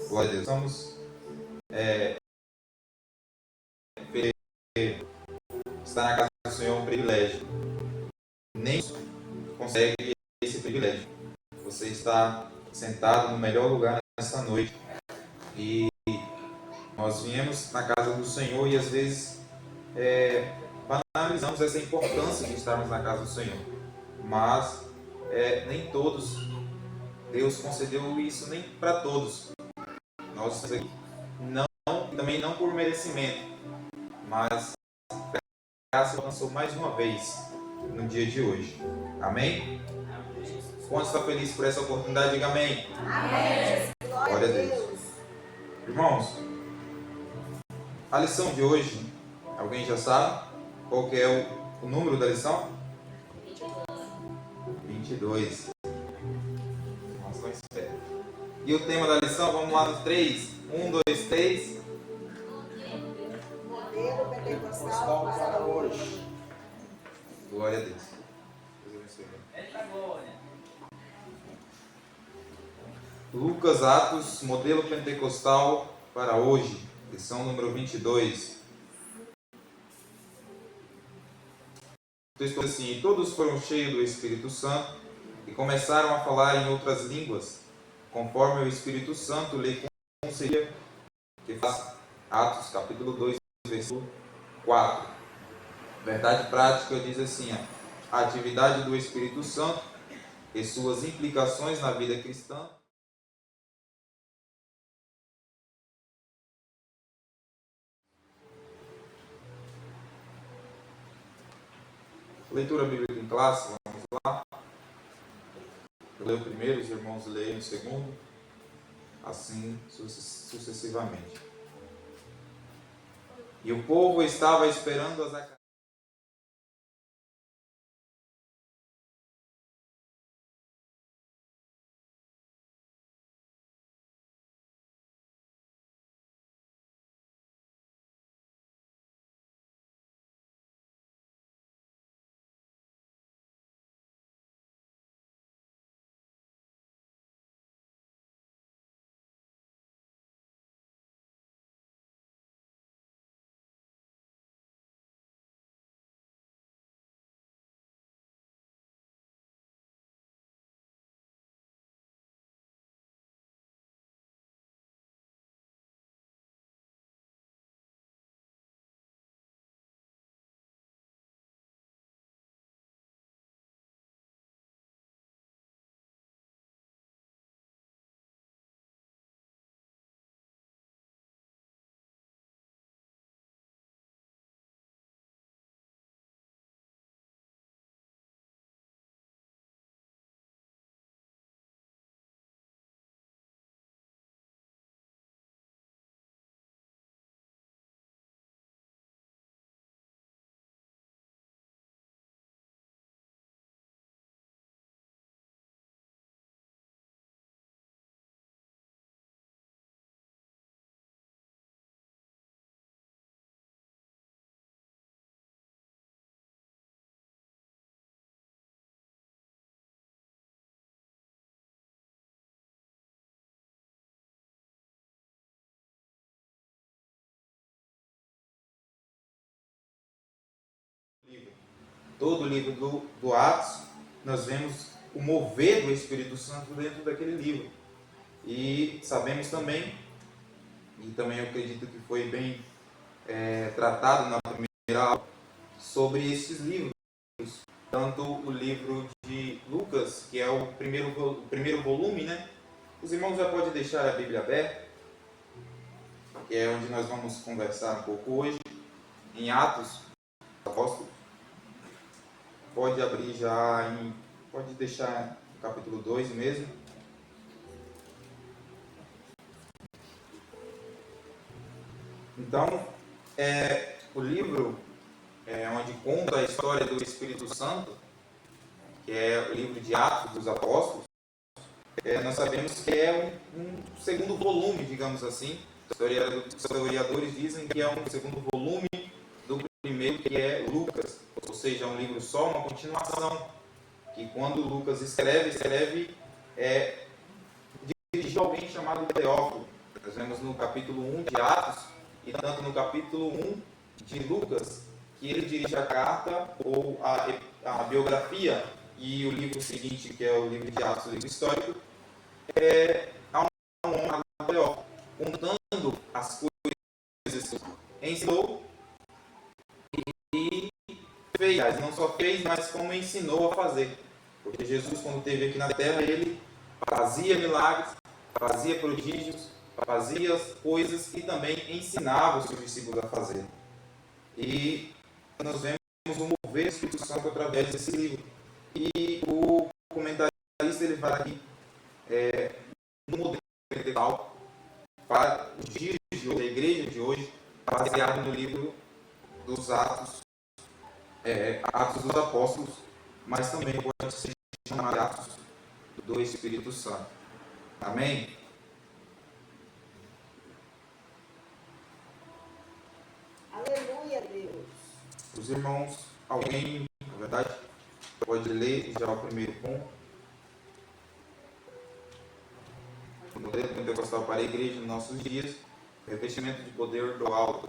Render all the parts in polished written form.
Glória a Deus. Vamos estar na casa do Senhor é um privilégio. Nem consegue esse privilégio. Você está sentado no melhor lugar nesta noite. E nós viemos na casa do Senhor e às vezes banalizamos essa importância de estarmos na casa do Senhor. Mas nem todos, Deus concedeu isso nem para todos. Nós estamos aqui também não por merecimento, mas a graça alcançou mais uma vez no dia de hoje. Amém? Quantos estão felizes por essa oportunidade? Diga amém. Amém. Glória a Deus. Irmãos, a lição de hoje, alguém já sabe qual que é o número da lição? 22. Irmãos, não espera. E o tema da lição, vamos lá no 3. 1, 2, 3. Modelo pentecostal para hoje. Glória a Deus. Lucas, Atos, modelo pentecostal para hoje. Lição número 22. O texto diz assim: todos foram cheios do Espírito Santo e começaram a falar em outras línguas, conforme o Espírito Santo lhe concedia que faça. Atos capítulo 2, versículo 4. Verdade prática diz assim: a atividade do Espírito Santo e suas implicações na vida cristã. Leitura bíblica em classe, vamos lá. Eu leio o primeiro, os irmãos leem o segundo, assim sucessivamente. E o povo estava esperando as academias. Todo o livro do Atos, nós vemos o mover do Espírito Santo dentro daquele livro. E sabemos também, e também eu acredito que foi bem tratado na primeira aula, sobre esses livros. Tanto o livro de Lucas, que é o primeiro volume, né? Os irmãos já podem deixar a Bíblia aberta, que é onde nós vamos conversar um pouco hoje, em Atos Apóstolos. Pode abrir pode deixar no capítulo 2 mesmo. Então, o livro onde conta a história do Espírito Santo, que é o livro de Atos dos Apóstolos, nós sabemos que é um segundo volume, digamos assim. Os historiadores dizem que é um segundo volume do primeiro, que é Lucas, ou seja, é um livro só, uma continuação, que quando Lucas escreve dirigido a alguém chamado Teófilo. vemos no capítulo 1 de Atos e tanto no capítulo 1 de Lucas, que ele dirige a carta ou a biografia, e o livro seguinte, que é o livro de Atos, o livro histórico, a um homem Teó, contando as coisas que ensinou e fez, não só fez, mas como ensinou a fazer. Porque Jesus, quando esteve aqui na terra, ele fazia milagres, fazia prodígios, fazia coisas e também ensinava os seus discípulos a fazer. E nós vemos o mover do Espírito Santo através desse livro. E o comentarista ele vai aqui no modelo pentecostal para os dias de hoje, a igreja de hoje, baseado no livro dos Atos, Atos dos Apóstolos, mas também pode ser chamado de Atos do Espírito Santo. Amém? Aleluia, Deus. Os irmãos, alguém, na verdade, pode ler já o primeiro ponto. O modelo pentecostal para a igreja nos nossos dias, revestimento de poder do alto.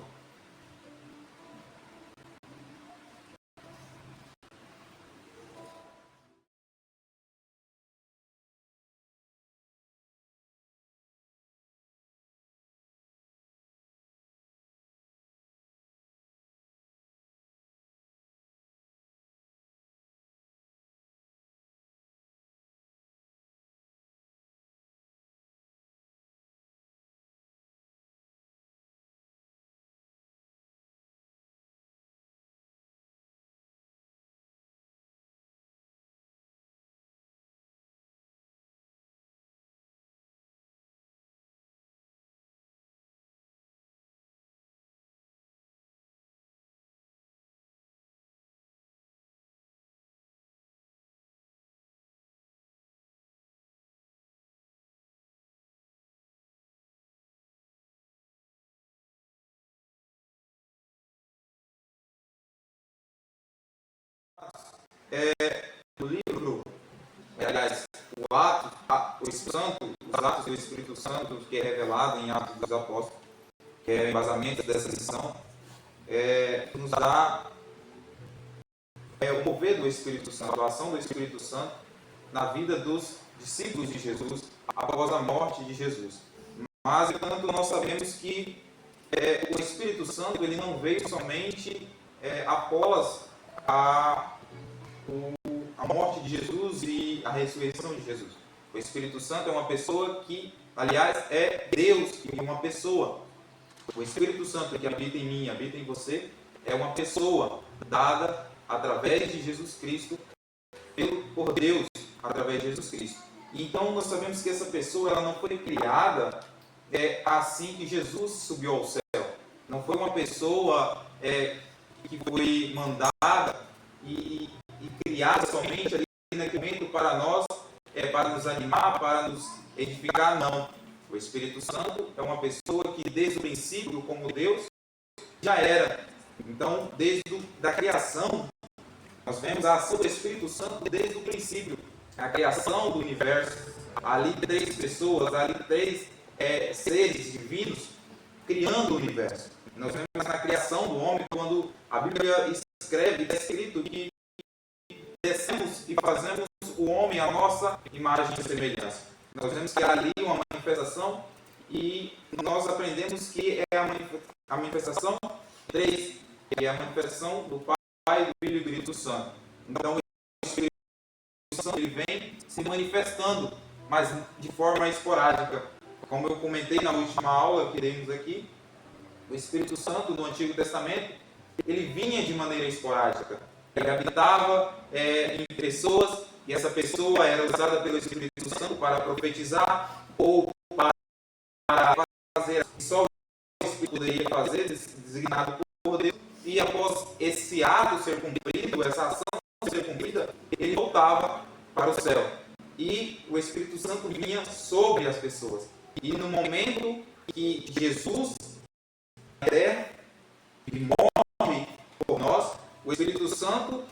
O livro, aliás, o Espírito Santo, os Atos do Espírito Santo, que é revelado em Atos dos Apóstolos, que é o embasamento dessa lição, nos dá o mover do Espírito Santo, a ação do Espírito Santo na vida dos discípulos de Jesus após a morte de Jesus. Mas, entanto, nós sabemos que o Espírito Santo ele não veio somente após a morte de Jesus e a ressurreição de Jesus. O Espírito Santo é uma pessoa que, aliás, é Deus e uma pessoa. O Espírito Santo que habita em mim, habita em você, é uma pessoa dada através de Jesus Cristo, por Deus, através de Jesus Cristo. Então, nós sabemos que essa pessoa ela não foi criada assim que Jesus subiu ao céu. Não foi uma pessoa que foi mandada e criada somente ali naquele momento para nós, para nos animar, para nos edificar, não. O Espírito Santo é uma pessoa que desde o princípio, como Deus, já era. Então, desde a criação, nós vemos a ação do Espírito Santo desde o princípio. A criação do universo, ali 3 pessoas, ali 3 seres divinos, criando o universo. Nós vemos na criação do homem, quando a Bíblia escreve, está escrito que descemos e fazemos o homem à nossa imagem e semelhança. Nós vemos que há ali uma manifestação e nós aprendemos que é a manifestação 3, que é a manifestação do Pai, do Filho e do Espírito Santo. Então, o Espírito Santo ele vem se manifestando, mas de forma esporádica. Como eu comentei na última aula que demos aqui, o Espírito Santo no Antigo Testamento, ele vinha de maneira esporádica. Ele habitava em pessoas, e essa pessoa era usada pelo Espírito Santo para profetizar ou para fazer o que só o Espírito poderia fazer, designado por Deus. E após esse ato ser cumprido, essa ação ser cumprida, ele voltava para o céu. E o Espírito Santo vinha sobre as pessoas. E no momento que Jesus e morre por nós, o Espírito Santo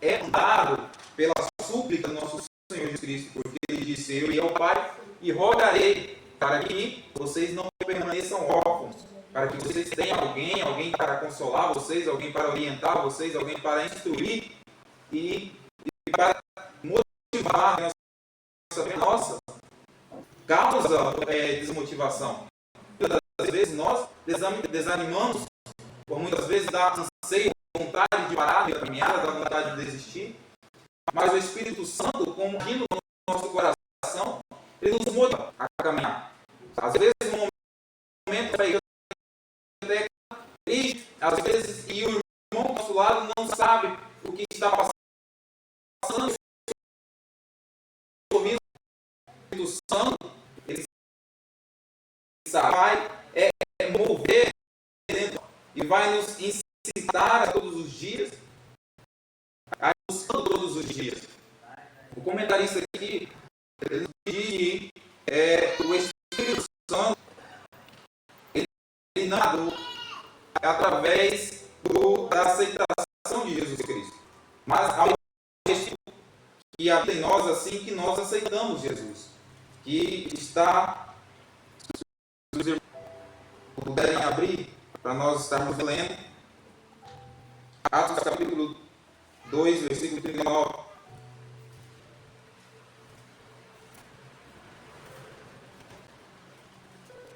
é dado pela súplica do nosso Senhor Jesus Cristo, porque ele disse: eu irei ao Pai e rogarei para que vocês não permaneçam órfãos, para que vocês tenham alguém para consolar vocês, alguém para orientar vocês, alguém para instruir e para motivar a nossa causa desmotivação. Muitas vezes nós desanimamos, por muitas vezes dá anseio, vontade de parar de caminhar, dá vontade de desistir, mas o Espírito Santo, como agindo no nosso coração, ele nos motiva a caminhar. Às vezes, no momento da igreja, até triste, às vezes, e o irmão do nosso lado não sabe o que está passando. O Espírito Santo, ele vai mover dentro e vai nos incitar a todos os dias, a buscando todos os dias. O comentarista aqui, ele diz que o Espírito Santo, ele nasceu através da aceitação de Jesus Cristo. Mas há um Espírito que habita em nós assim que nós aceitamos Jesus. Que está, se os irmãos puderem abrir, para nós estarmos lendo, Atos capítulo 2, versículo 39.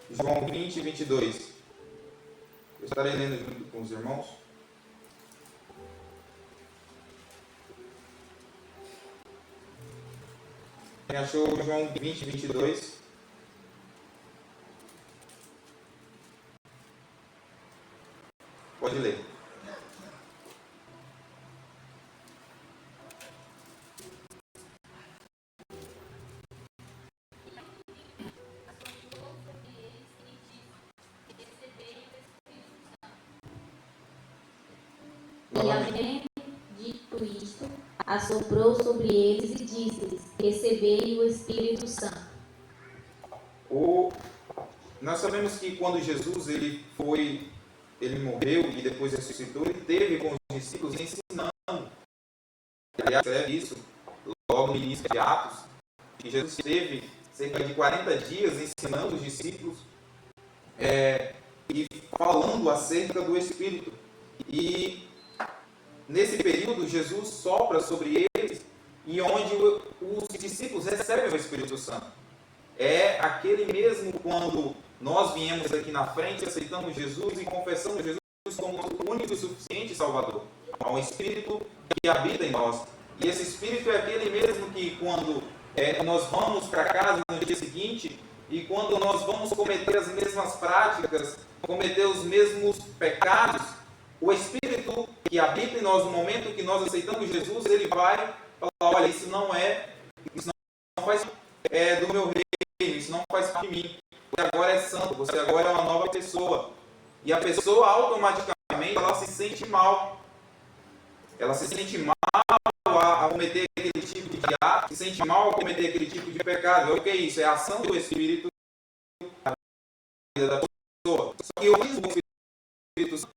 João 20, 22. Eu estarei lendo junto com os irmãos. Quem achou João 20, 22? Pode ler. E havendo dito isto, assoprou sobre eles e disse-lhes: recebei o Espírito Santo. Nós sabemos que quando Jesus ele morreu e depois ressuscitou, ele teve com os discípulos ensinando. Aliás, é isso, logo no início de Atos, que Jesus teve cerca de 40 dias ensinando os discípulos e falando acerca do Espírito. E nesse período, Jesus sopra sobre eles e onde os discípulos recebem o Espírito Santo. É aquele mesmo quando nós viemos aqui na frente, aceitamos Jesus e confessamos Jesus como o único e suficiente Salvador. Há um Espírito que habita em nós. E esse Espírito é aquele mesmo que quando nós vamos para casa no dia seguinte e quando nós vamos cometer as mesmas práticas, cometer os mesmos pecados, o Espírito que habita em nós no momento que nós aceitamos Jesus, ele vai falar: olha, isso não faz do meu reino, isso não faz parte de mim. Você agora é santo, você agora é uma nova pessoa. E a pessoa automaticamente ela se sente mal. Ela se sente mal a cometer aquele tipo de ato, se sente mal a cometer aquele tipo de pecado. O que é isso? É a ação do Espírito na vida da pessoa. Só que o batismo com o Espírito Santo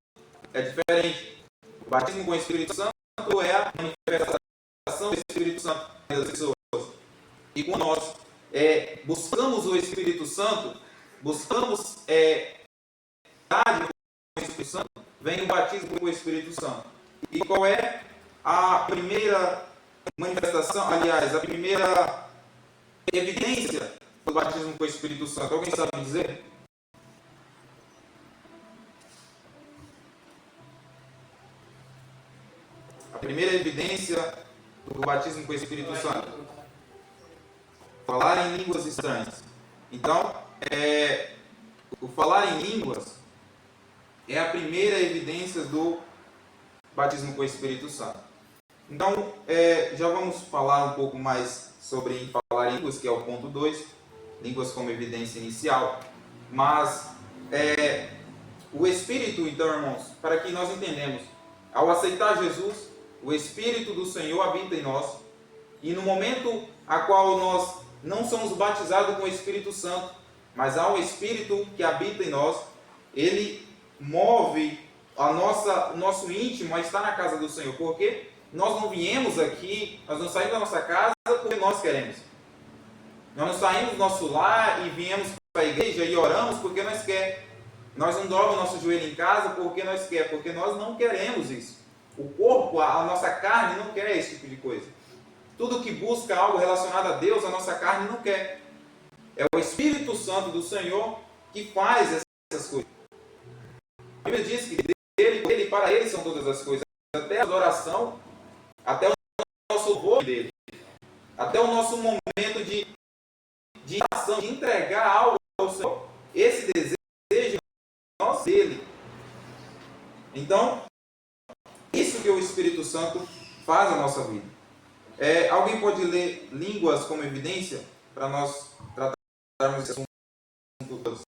é diferente. O batismo com o Espírito Santo é a manifestação do Espírito Santo nas pessoas. E quando nós buscamos o Espírito Santo, buscamos com o Espírito Santo, vem o batismo com o Espírito Santo. E qual é a primeira manifestação, aliás, a primeira evidência do batismo com o Espírito Santo? Alguém sabe dizer? A primeira evidência do batismo com o Espírito Santo: falar em línguas estranhas. Então, o falar em línguas é a primeira evidência do batismo com o Espírito Santo. Então, já vamos falar um pouco mais sobre falar em línguas, que é o ponto 2, línguas como evidência inicial. Mas o Espírito, então, irmãos, para que nós entendemos, ao aceitar Jesus, o Espírito do Senhor habita em nós, e no momento a qual nós não somos batizados com o Espírito Santo, mas há um Espírito que habita em nós, ele move o nosso íntimo a estar na casa do Senhor. Porque nós não viemos aqui, nós não saímos da nossa casa porque nós queremos. Nós não saímos do nosso lar e viemos para a igreja e oramos porque nós quer. Nós não dobramos o nosso joelho em casa porque nós quer, porque nós não queremos isso. O corpo, a nossa carne não quer esse tipo de coisa. Tudo que busca algo relacionado a Deus, a nossa carne não quer. É o Espírito Santo do Senhor que faz essas coisas. A Bíblia diz que dele, para ele são todas as coisas. Até a adoração, até o nosso louvor dele. Até o nosso momento de ação, de entregar algo ao Senhor. Esse desejo é nosso dele. Então, isso que o Espírito Santo faz na nossa vida. Alguém pode ler línguas como evidência para nós tratarmos esse assunto?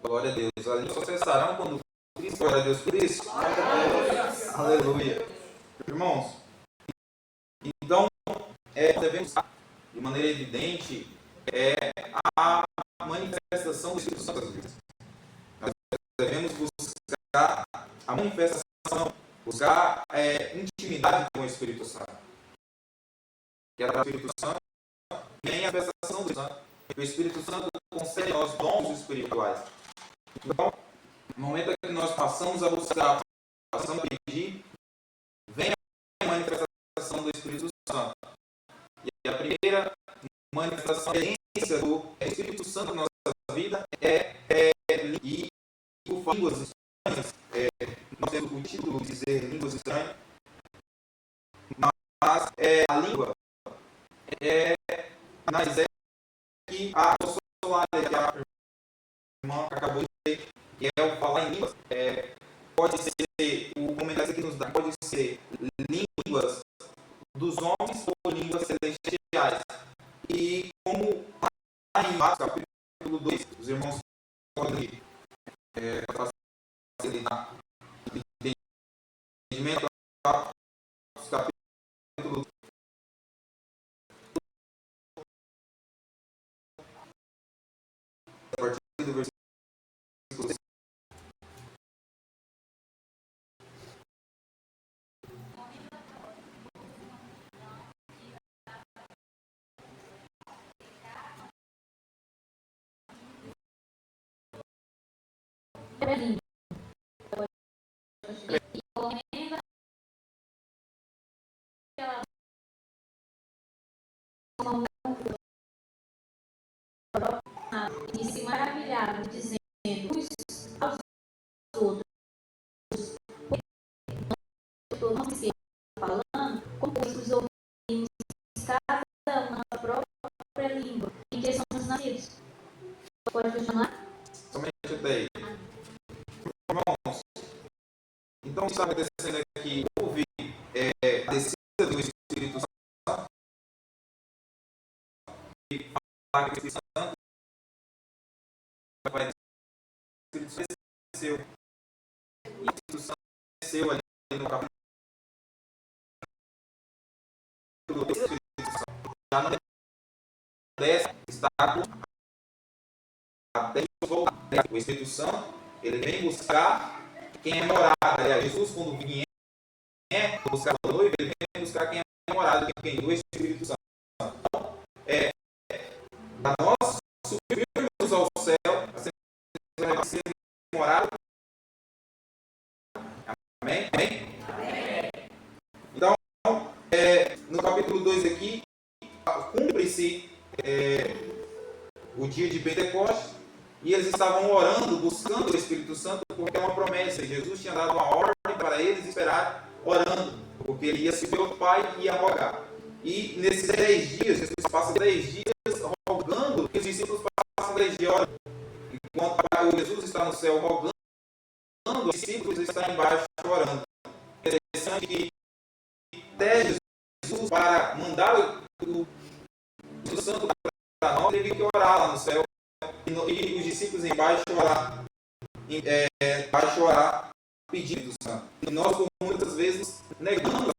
Glória a Deus. Ali só cessarão quando Cristo. Glória a Deus por isso. Aleluia. Irmãos, então, devemos, de maneira evidente, a manifestação do Espírito Santo nas vidas. Nós devemos buscar a manifestação, buscar intimidade com o Espírito Santo. Que através do Espírito Santo vem a manifestação do Espírito Santo. O Espírito Santo concede a nós dons espirituais. Então, no momento em que nós passamos a buscar, passamos a pedir, vem a manifestação do Espírito Santo. E a primeira manifestação, a experiência do Espírito Santo na nossa vida e por línguas estranhas. Nós temos o título de dizer línguas estranhas, mas a língua mas que a Solária, que a irmã acabou de dizer, que é o falar em línguas, pode ser, o comentário aqui nos dá, pode ser línguas dos homens ou línguas celestiais. E como lá em Atos, capítulo 2, os irmãos podem facilitar o entendimento, Atos, capítulo 2, a partir do versículo 6. E se maravilharam, dizendo uns aos outros, por não ser falando, como os ouvimos cada um na própria língua, em que somos nascidos. Pode continuar? Somente até aí. Irmãos, então o que está acontecendo aqui? Houve a descida do Espírito Santo e falar que o Espírito Santo vai Espírito Santo desceu. E o Espírito Santo desceu ali no capítulo 2 do Espírito Santo. Já não desce, está até o Espírito Santo, ele vem buscar quem é morada. Aliás, Jesus, quando vier buscar o noivo, ele vem buscar quem é morada de quem? Do Espírito Santo. Então, para nós subirmos ao céu, vai ser morada. Amém? Amém? Então, no capítulo 2 aqui, cumpre-se o dia de Pentecostes, e eles estavam orando, buscando o Espírito Santo, porque é uma promessa. Jesus tinha dado uma ordem para eles esperar orando, porque ele ia subir ao Pai e ia rogar. E nesses 10 dias, Jesus passa 10 dias rogando, e os discípulos passam 10 dias orando. Enquanto Jesus está no céu rogando, os discípulos estão embaixo orando. É interessante que até Jesus, para mandar o Espírito Santo para nós, teve que orar lá no céu. E os discípulos embaixo orar, pedindo o Santo. E nós, muitas vezes, negamos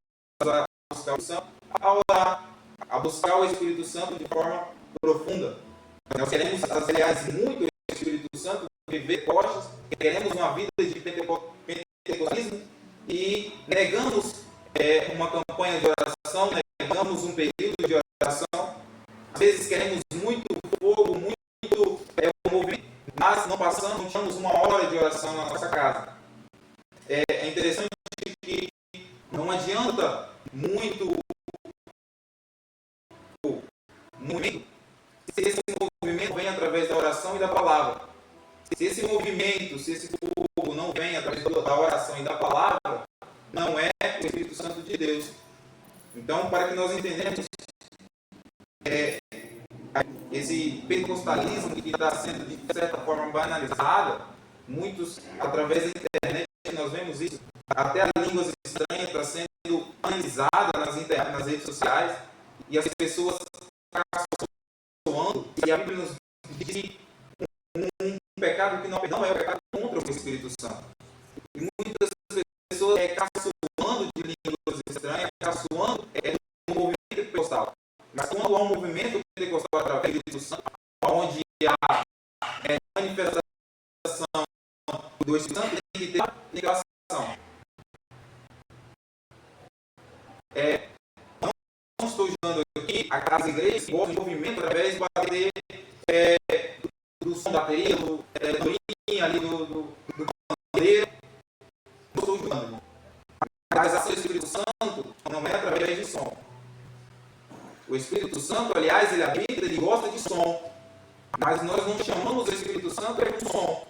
a buscar o Santo, a orar, a buscar o Espírito Santo de forma profunda. Nós queremos, aliás, muito o Espírito Santo, viver costas, queremos uma vida de pentecostalismo e negamos uma campanha de oração, negamos um período de oração. Às vezes queremos muito fogo, muito movimento, mas não tínhamos uma hora de oração na nossa casa. É interessante que não adianta muito se esse movimento vem através da oração e da palavra. Se esse fogo não vem através da oração e da palavra, não é o Espírito Santo de Deus. Então, para que nós entendamos esse pentecostalismo que está sendo, de certa forma, banalizado, muitos, através da internet, nós vemos isso, até a língua estranha está sendo banalizada nas redes sociais, e as pessoas caçoando, e a Bíblia nos diz que um pecado que não é o pecado contra o Espírito Santo. E muitas pessoas caçoando de línguas estranhas, caçoando no movimento pentecostal. Mas quando há um movimento pentecostal através do Espírito Santo, onde há manifestação do Espírito Santo, tem que ter ligação. Não estou julgando aqui as igrejas que gostam de movimento através de bater do som da bateria, do linha ali, do pandeiro. Não estou julgando. Mas a ação do Espírito Santo não é através de som. O Espírito Santo, aliás, ele habita, ele gosta de som. Mas nós não chamamos o Espírito Santo com som.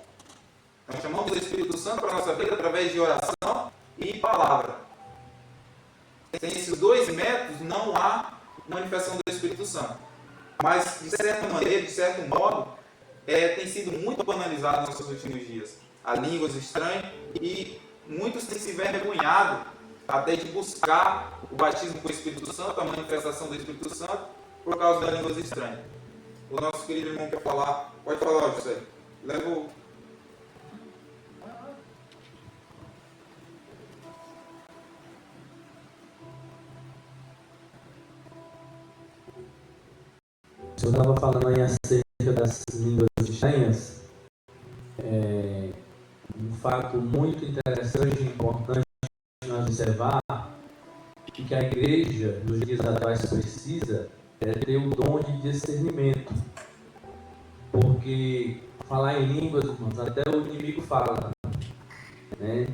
Nós chamamos o Espírito Santo para a nossa vida através de oração e palavra. Sem esses dois métodos, não há manifestação do Espírito Santo. Mas, de certa maneira, de certo modo, tem sido muito banalizado nos últimos dias. Há línguas estranhas e muitos têm se envergonhado até de buscar o batismo com o Espírito Santo, a manifestação do Espírito Santo, por causa das línguas estranhas. O nosso querido irmão quer falar. Pode falar, José. Leva o... O senhor estava falando aí acerca das línguas estranhas. Um fato muito interessante e importante nós observar que a igreja nos dias atuais precisa ter o dom de discernimento, porque falar em línguas, irmãos, até o inimigo fala, né?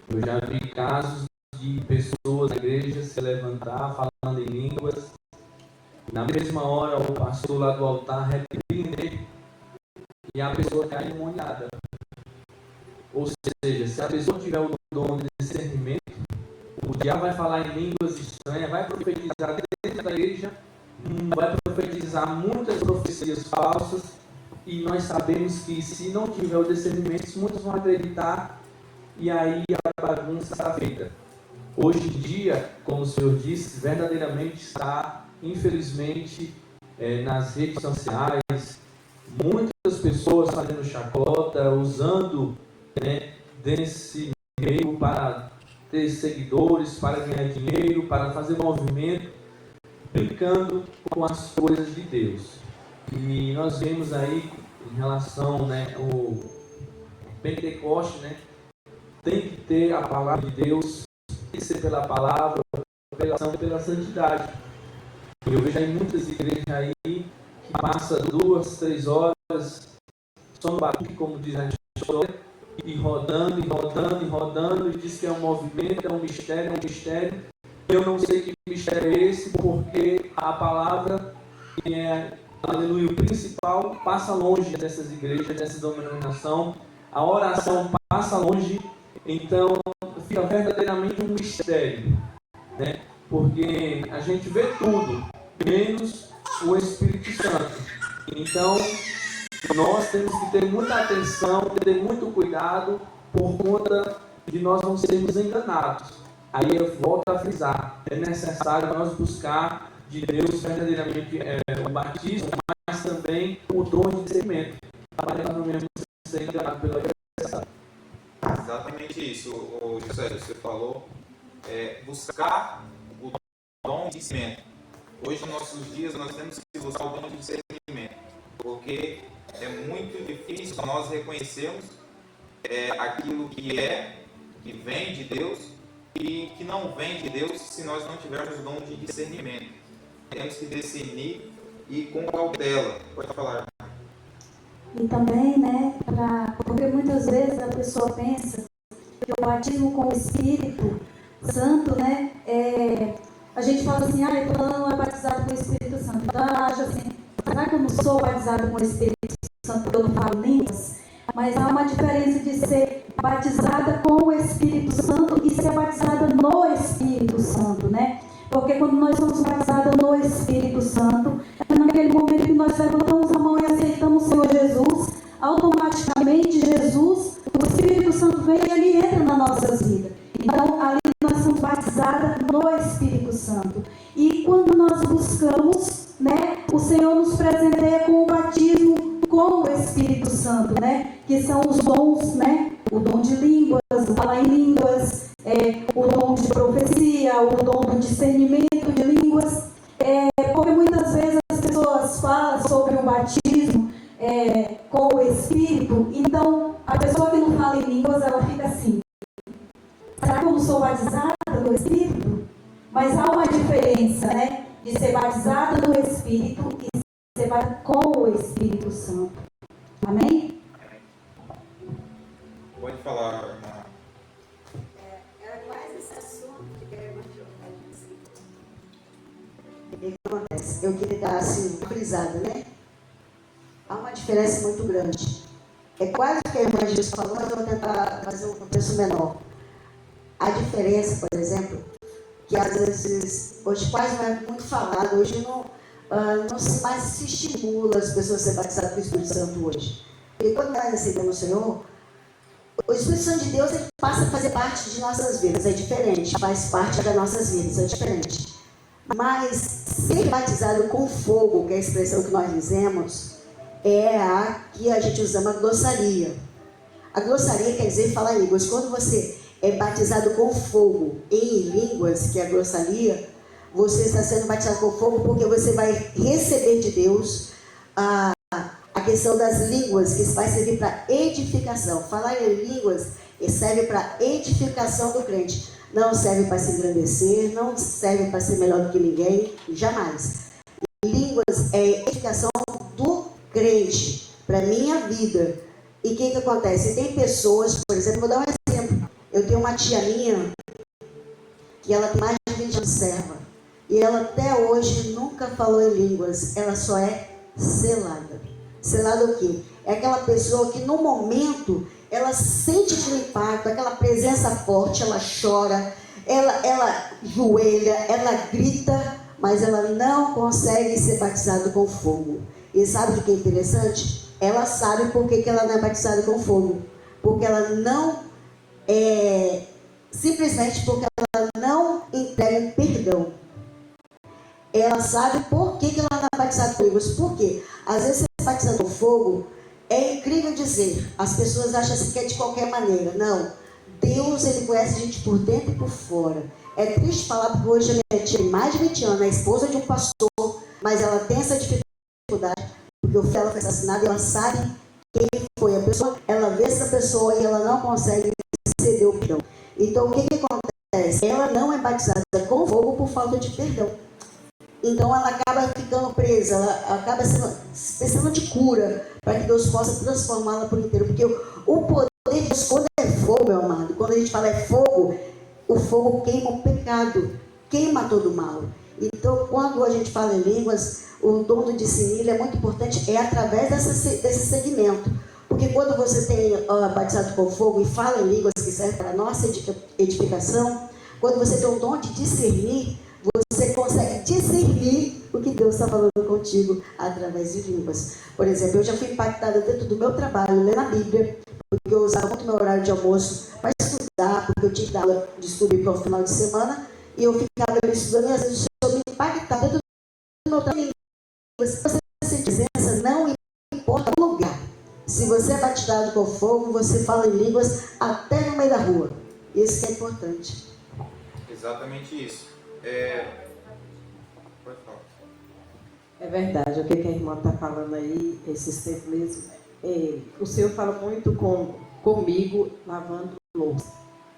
Eu já vi casos de pessoas na igreja se levantar falando em línguas, na mesma hora o pastor lá do altar repreender e a pessoa cai endemoniada. Ou seja, se a pessoa tiver o dom de discernimento, o diabo vai falar em línguas estranhas, vai profetizar dentro da igreja, vai profetizar muitas profecias falsas, e nós sabemos que se não tiver o discernimento, muitos vão acreditar e aí a bagunça está feita. Hoje em dia, como o senhor disse, verdadeiramente está, infelizmente, nas redes sociais, muitas pessoas fazendo chacota, usando desse meio para ter seguidores, para ganhar dinheiro, para fazer movimento, brincando com as coisas de Deus. E nós vemos aí, em relação ao Pentecoste, tem que ter a palavra de Deus, tem que ser pela palavra, apelação pela santidade. Eu vejo aí muitas igrejas aí que passa 2, 3 horas só no batuque, como diz a história, e rodando, e rodando, e rodando, e diz que é um movimento, é um mistério, é um mistério. Eu não sei que mistério é esse, porque a palavra, que é, aleluia, o principal, passa longe dessas igrejas, dessa denominação. A oração passa longe, então fica verdadeiramente um mistério, né? Porque a gente vê tudo, menos o Espírito Santo. Então, nós temos que ter muita atenção, ter muito cuidado, por conta de nós não sermos enganados. Aí eu volto a frisar, é necessário nós buscar de Deus verdadeiramente o batismo, mas também o dom de discernimento, para nós não mesmos ser enganados pela graça. Exatamente isso, José, você falou. Buscar o dom de discernimento. Hoje, nos nossos dias, nós temos que buscar o dom de discernimento, porque é muito difícil nós reconhecermos aquilo que vem de Deus e que não vem de Deus se nós não tivermos o dom de discernimento. Temos que discernir e com cautela. Pode falar. E também, né, porque muitas vezes a pessoa pensa que o batismo com o Espírito Santo, né, a gente fala assim, fulano não é batizado com o Espírito Santo. Então ela acha assim, será que eu não sou batizado com o Espírito Santo porque eu não falo línguas? Mas há uma diferença de ser batizada com o Espírito Santo e ser batizada no Espírito Santo, né? Porque quando nós somos batizados no Espírito Santo, é naquele momento que nós levantamos a mão e aceitamos o Senhor Jesus, automaticamente Jesus, o Espírito Santo vem e ele entra nas nossas vidas. Então, ali nós somos batizadas no Espírito Santo. E quando nós buscamos, né, o Senhor nos presenteia com o batismo com o Espírito Santo, né, que são os dons, né, o dom de línguas, o falar em línguas, o dom de profecia, o dom do discernimento de línguas, porque muitas vezes as pessoas falam sobre o batismo com o Espírito, então a pessoa que não fala em línguas, ela fica assim, será que eu não sou batizada no Espírito? Mas há uma diferença, né, de ser batizada no Espírito e ser batizada com o Espírito Santo. Amém? Pode falar, irmã. Era quase esse assunto que a irmã Giovana disse. O que acontece? Eu queria dar assim, frisada, né? Há uma diferença muito grande. É quase o que a irmã Gil falou, mas eu vou tentar fazer um contexto menor. A diferença, por exemplo, que às vezes, hoje quase não é muito falado, hoje não mais se estimula as pessoas a ser batizadas com o Espírito Santo hoje. Porque quando nós recebemos o Senhor, o Espírito Santo de Deus ele passa a fazer parte de nossas vidas, é diferente, faz parte das nossas vidas, é diferente. Mas ser batizado com fogo, que é a expressão que nós dizemos, é a que a gente usa uma glossaria. A glossaria quer dizer falar em línguas. Quando você é batizado com fogo em línguas, que é a glossaria, você está sendo batizado com fogo porque você vai receber de Deus a questão das línguas, que vai servir para edificação. Falar em línguas serve para edificação do crente. Não serve para se engrandecer, não serve para ser melhor do que ninguém, jamais. Línguas é edificação do crente, para a minha vida. E o que acontece? Tem pessoas, por exemplo, vou dar um exemplo. Eu tenho uma tia minha, que ela tem mais de 20 anos de serva. E ela até hoje nunca falou em línguas, ela só é selada. Selada o quê? É aquela pessoa que no momento ela sente aquele impacto, aquela presença forte, ela chora, ela joelha, ela grita, mas ela não consegue ser batizada com fogo. E sabe o que é interessante? Ela sabe por que ela não é batizada com fogo. Porque ela não simplesmente porque ela não entrega perdão. Ela sabe por que ela não é batizada com línguas. Por quê? Às vezes você é batizado com fogo, é incrível dizer, as pessoas acham assim que é de qualquer maneira. Não. Deus, ele conhece a gente por dentro e por fora. É triste falar porque hoje a minha tia tem mais de 20 anos, é esposa de um pastor, mas ela tem essa dificuldade, porque o filho dela foi assassinado e ela sabe quem foi a pessoa. Ela vê essa pessoa e ela não consegue ceder o perdão. Então, o que acontece? acontece? Ela não é batizada com fogo por falta de perdão. Então ela acaba ficando presa, ela acaba precisando de cura para que Deus possa transformá-la por inteiro. Porque o poder de Deus, quando é fogo, meu amado, quando a gente fala é fogo, o fogo queima o pecado, queima todo o mal. Então, quando a gente fala em línguas, o dom do discernir é muito importante, é através desse segmento. Porque quando você tem batizado com fogo e fala em línguas que servem para a nossa edificação, quando você tem o dom de discernir, você consegue discernir o que Deus está falando contigo através de línguas. Por exemplo, eu já fui impactada dentro do meu trabalho, lendo a Bíblia, porque eu usava muito meu horário de almoço para estudar, porque eu tinha que dar aula de estudo bíblico no final de semana, e eu ficava estudando, e às vezes eu me impactava dentro do meu trabalho. Se você tem presença, não importa o lugar. Se você é batizado com fogo, você fala em línguas até no meio da rua. Isso que é importante. Exatamente isso. Pode falar. É verdade, o que a irmã está falando aí, esses tempos mesmo, o Senhor fala muito comigo lavando louça,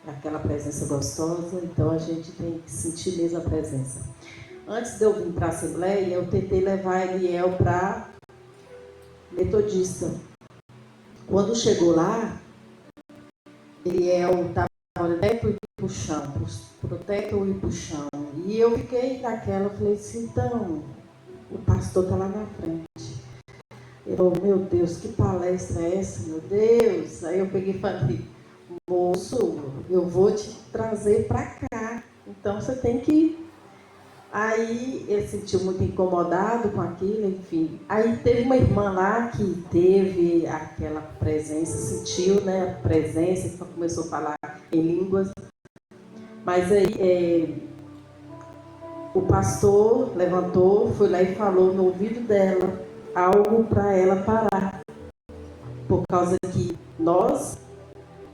aquela presença gostosa, então a gente tem que sentir mesmo a presença. Antes de eu vir para a Assembleia, eu tentei levar Eliel para metodista. Quando chegou lá, Eliel estava proteto e pro chão, proteto e pro chão. E eu fiquei naquela, falei assim, então, o pastor está lá na frente. Eu, meu Deus, que palestra é essa, meu Deus? Aí eu peguei e falei, moço, eu vou te trazer para cá, então você tem que... Aí ele se sentiu muito incomodado com aquilo, enfim. Aí teve uma irmã lá que teve aquela presença, sentiu, né, a presença, só começou a falar em línguas. Mas aí o pastor levantou, foi lá e falou no ouvido dela algo para ela parar. Por causa que nós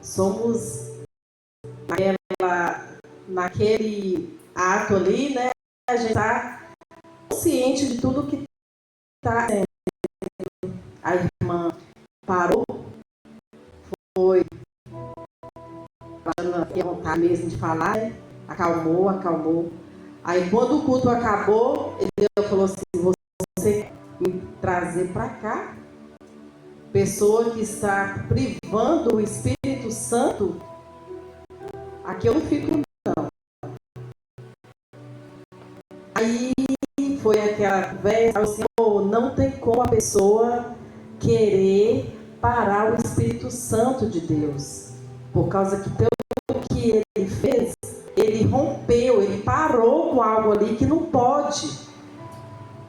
somos naquele ato ali, né? A gente está consciente de tudo que está acontecendo. A irmã parou, foi a vontade mesmo de falar, né? Acalmou. Aí quando o culto acabou, ele falou assim, você me trazer para cá, pessoa que está privando o Espírito Santo, aqui eu não fico não. Aí foi aquela conversa, o Senhor, não tem como a pessoa querer parar o Espírito Santo de Deus, por causa que pelo que ele fez, ele rompeu, ele parou com algo ali que não pode.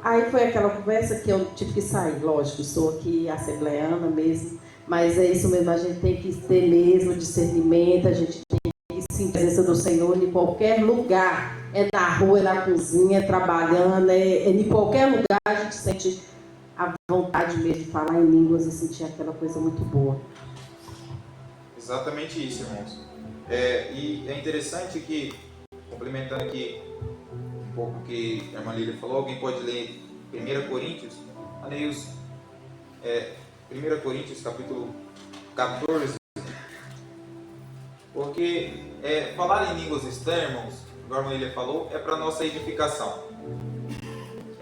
Aí foi aquela conversa que eu tive que sair, lógico, sou aqui assembleana mesmo, mas é isso mesmo, a gente tem que ter mesmo discernimento, a gente tem que sentir a presença do Senhor em qualquer lugar. É na rua, é na cozinha, é trabalhando, em qualquer lugar a gente sente a vontade mesmo de falar em línguas e sentir aquela coisa muito boa. Exatamente isso, irmãos. E é interessante que, complementando aqui um pouco o que a irmã Lília falou, alguém pode ler 1 Coríntios, 1 Coríntios capítulo 14, porque falar em línguas estranhas, irmãos, como a irmã Lília falou, é para nossa edificação.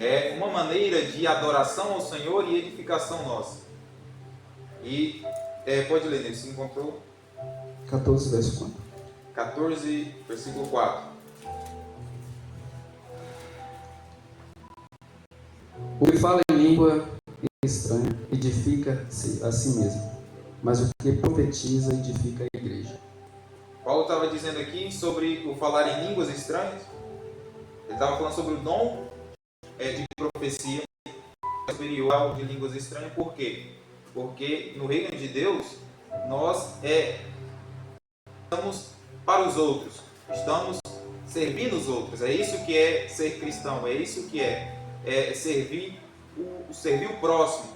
É uma maneira de adoração ao Senhor e edificação nossa. E pode ler, se encontrou? 14, verso 4. 14, versículo 4. O que fala em língua estranha edifica-se a si mesmo, mas o que profetiza edifica a igreja. Paulo estava dizendo aqui sobre o falar em línguas estranhas. Ele estava falando sobre o dom de profecia superior ao de línguas estranhas. Por quê? Porque no reino de Deus nós estamos para os outros, estamos servindo os outros. É isso que é ser cristão, é isso que é servir o próximo.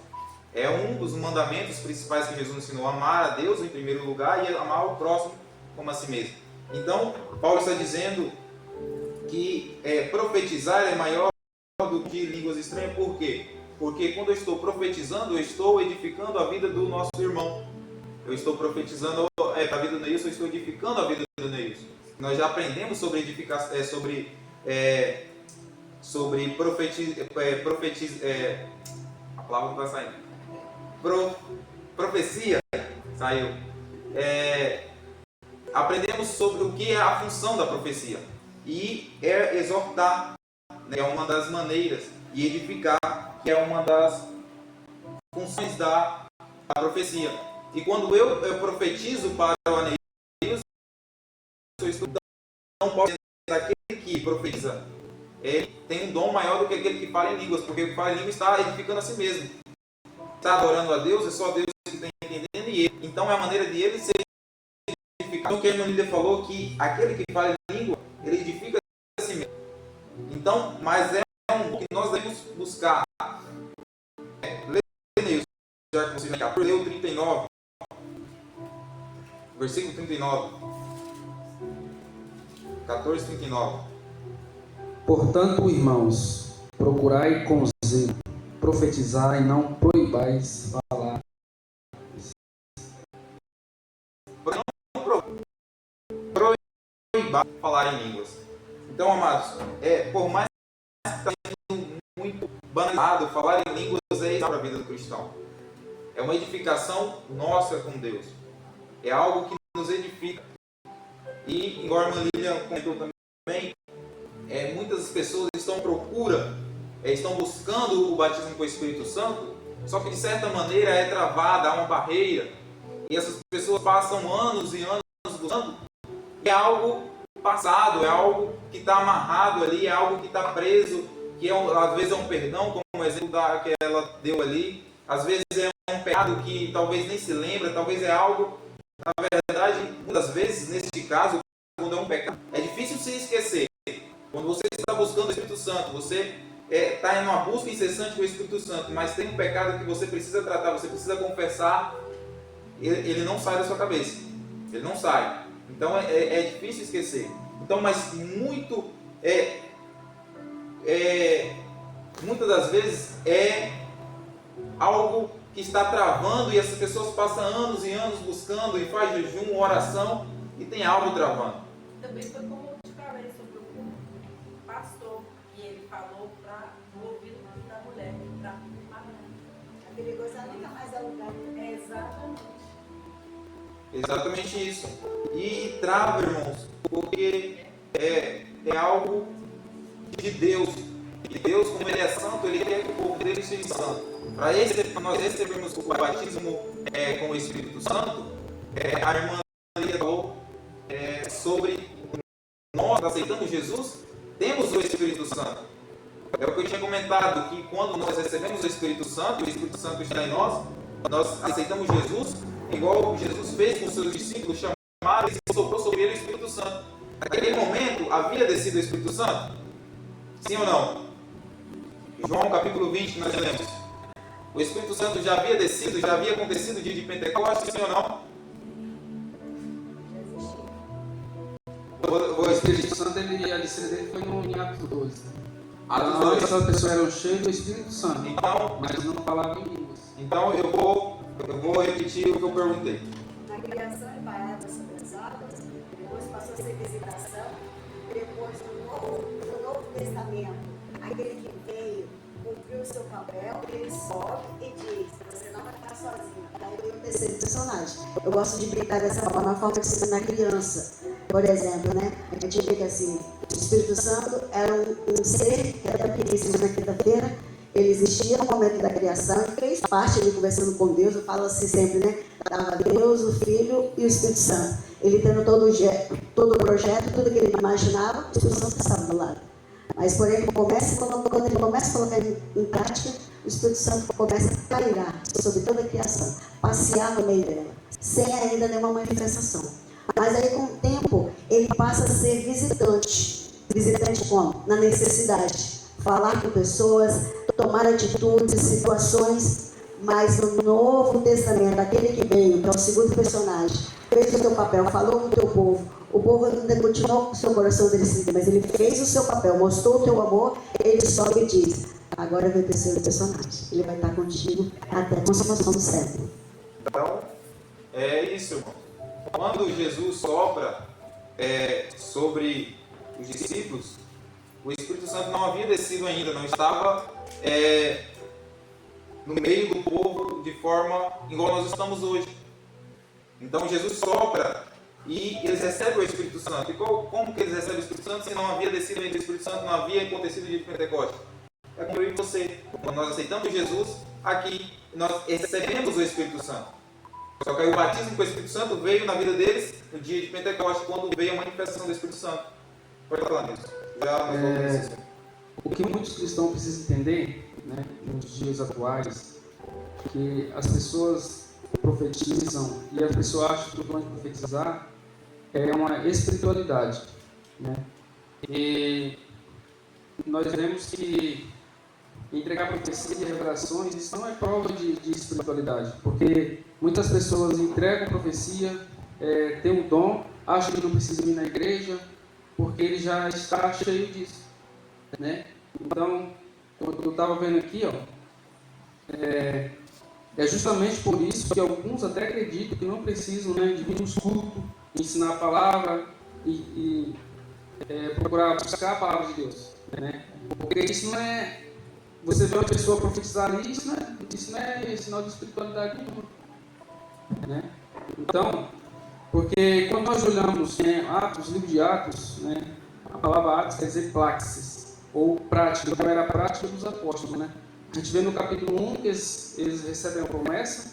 É um dos mandamentos principais que Jesus ensinou: amar a Deus em primeiro lugar e amar o próximo como a si mesmo. Então, Paulo está dizendo que profetizar é maior do que línguas estranhas. Por quê? Porque quando eu estou profetizando, eu estou edificando a vida do nosso irmão. Eu estou profetizando a vida do Neilson, eu estou edificando a vida do Neilson. nós já aprendemos sobre edificação, sobre a palavra não está saindo. Profecia saiu. Aprendemos sobre o que é a função da profecia. E exortar, né, é uma das maneiras, e edificar, que é uma das funções da profecia. E quando eu profetizo para o Aneilson, não pode ser aquele que profetiza. Ele tem um dom maior do que aquele que fala em línguas, porque o que fala em línguas está edificando a si mesmo. Está adorando a Deus, é só Deus que está entendendo e ele. Então é a maneira de ele ser edificado. Então o Kenan líder falou que aquele que fala em língua, ele edifica a si mesmo. Então, mas é um que nós devemos buscar. Leia, já que você já leu 39, versículo 39. 14:39. Portanto, irmãos, procurai com zelo profetizar e não proibais falar. Proibar falar em línguas. Então, amados, por mais que está sendo muito banalizado, falar em línguas é isso para a vida do cristão. É uma edificação nossa com Deus. É algo que nos edifica. E, igual a irmã Lilian comentou também, muitas pessoas estão à procura, estão buscando o batismo com o Espírito Santo, só que de certa maneira é travada, há uma barreira, e essas pessoas passam anos e anos buscando, e é algo passado, é algo que está amarrado ali, é algo que está preso, que às vezes é um perdão, como o exemplo que ela deu ali, às vezes é um pecado que talvez nem se lembra, talvez é algo, na verdade, muitas vezes, neste caso, quando é um pecado, é difícil se esquecer. Quando você está buscando o Espírito Santo, você está em uma busca incessante com o Espírito Santo, mas tem um pecado que você precisa tratar, você precisa confessar, ele não sai da sua cabeça. Ele não sai. Então é difícil esquecer. Então, mas muitas das vezes é algo que está travando e essas pessoas passam anos e anos buscando e faz jejum, oração e tem algo travando. Também foi como eu te falei sobre o pastor, que ele falou para o ouvido da mulher, para A perigosa nunca mais é lugar. Exatamente isso. E trava, irmãos, porque é algo de Deus. E Deus, como Ele é santo, Ele quer que o povo dele seja santo. Para nós recebermos o batismo com o Espírito Santo, a irmã Maria falou sobre nós aceitando Jesus, temos o Espírito Santo. É o que eu tinha comentado, que quando nós recebemos o Espírito Santo está em nós aceitamos Jesus, igual Jesus fez com os seus discípulos, chamaram e soprou sobre ele o Espírito Santo. Naquele momento, havia descido o Espírito Santo? Sim ou não? João capítulo 20, nós lemos. O Espírito Santo já havia descido, já havia acontecido o dia de Pentecostes, sim ou não? O Espírito Santo, a licença dele foi em Atos 12. Atos 12. As pessoas eram cheias do Espírito Santo, Então, mas não falavam em línguas. Então eu vou repetir o que eu perguntei. Na criação ele parava sobre as águas, depois passou a ser visitação, depois no Novo Testamento, aquele que veio, cumpriu o seu papel, ele sobe e diz, você não vai ficar sozinho. Daí vem o terceiro personagem. Eu gosto de brincar dessa forma, na forma de ensinar criança. Por exemplo, né? A gente vê que assim, o Espírito Santo era um ser que era pequeníssimo na quinta-feira. Ele existia no momento da criação e fez parte, ele conversando com Deus, eu falo assim sempre, né? Estava Deus, o Filho e o Espírito Santo. Ele tendo todo o projeto, tudo que ele imaginava, o Espírito Santo estava do lado. Mas porém, quando ele começa a colocar em prática, o Espírito Santo começa a pairar sobre toda a criação, passear no meio dela, sem ainda nenhuma manifestação. Mas aí, com o tempo, ele passa a ser visitante. Visitante como? Na necessidade. Falar com pessoas, tomar atitudes, situações, mas no Novo Testamento, aquele que veio, que é o segundo personagem, fez o seu papel, falou com o teu povo, o povo ainda continuou com o seu coração endurecido, mas ele fez o seu papel, mostrou o teu amor, ele sobe e diz, agora vem o terceiro personagem, ele vai estar contigo até a consumação do século. Então, é isso, irmão. Quando Jesus sopra, sobre os discípulos, o Espírito Santo não havia descido ainda, não estava no meio do povo de forma igual nós estamos hoje. Então Jesus sopra e eles recebem o Espírito Santo. E como que eles recebem o Espírito Santo se não havia descido ainda o Espírito Santo, não havia acontecido o dia de Pentecostes? É como eu e você. Quando nós aceitamos Jesus, aqui nós recebemos o Espírito Santo. Só que aí o batismo com o Espírito Santo veio na vida deles no dia de Pentecostes, quando veio a manifestação do Espírito Santo. Pode falar nisso. O que muitos cristãos precisam entender, né, nos dias atuais, que as pessoas profetizam e a pessoa acha que o dom de profetizar é uma espiritualidade, né? E nós vemos que entregar profecias e revelações, isso não é prova de espiritualidade, porque muitas pessoas entregam profecia, têm um dom, acham que não precisa ir na igreja, porque ele já está cheio disso, né? Então, quando eu estava vendo aqui, é justamente por isso que alguns até acreditam que não precisam, né, de vir nos cultos, ensinar a palavra e procurar buscar a palavra de Deus, né? Porque isso não é... Você vê uma pessoa profetizar ali, isso não é sinal de espiritualidade nenhuma, né? Então, porque quando nós olhamos, né, Atos, livro de Atos, né, a palavra Atos quer dizer praxis, ou prática, então era a prática dos apóstolos, né? A gente vê no capítulo 1 que eles recebem a promessa,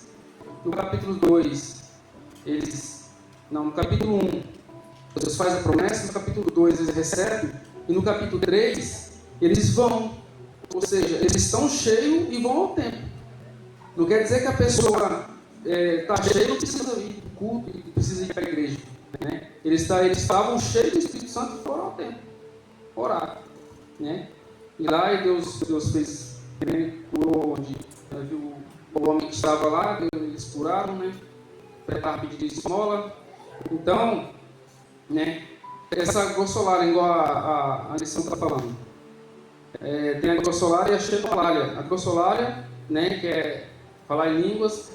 no capítulo 2, no capítulo 1, Deus faz a promessa, no capítulo 2 eles recebem, e no capítulo 3 eles vão, ou seja, eles estão cheios e vão ao templo. Não quer dizer que a pessoa está cheia e não precisa ir para o culto, e precisa ir para a igreja, né? Eles estavam cheios do Espírito Santo e foram ao templo, orar, né? E lá Deus fez, né, curou onde o homem que estava lá, eles curaram, né? Prepararam pedir esmola. Então, né, essa glossolária, igual a lição está falando, tem a glossolária e a xenolária. A glossolária, né, que é falar em línguas,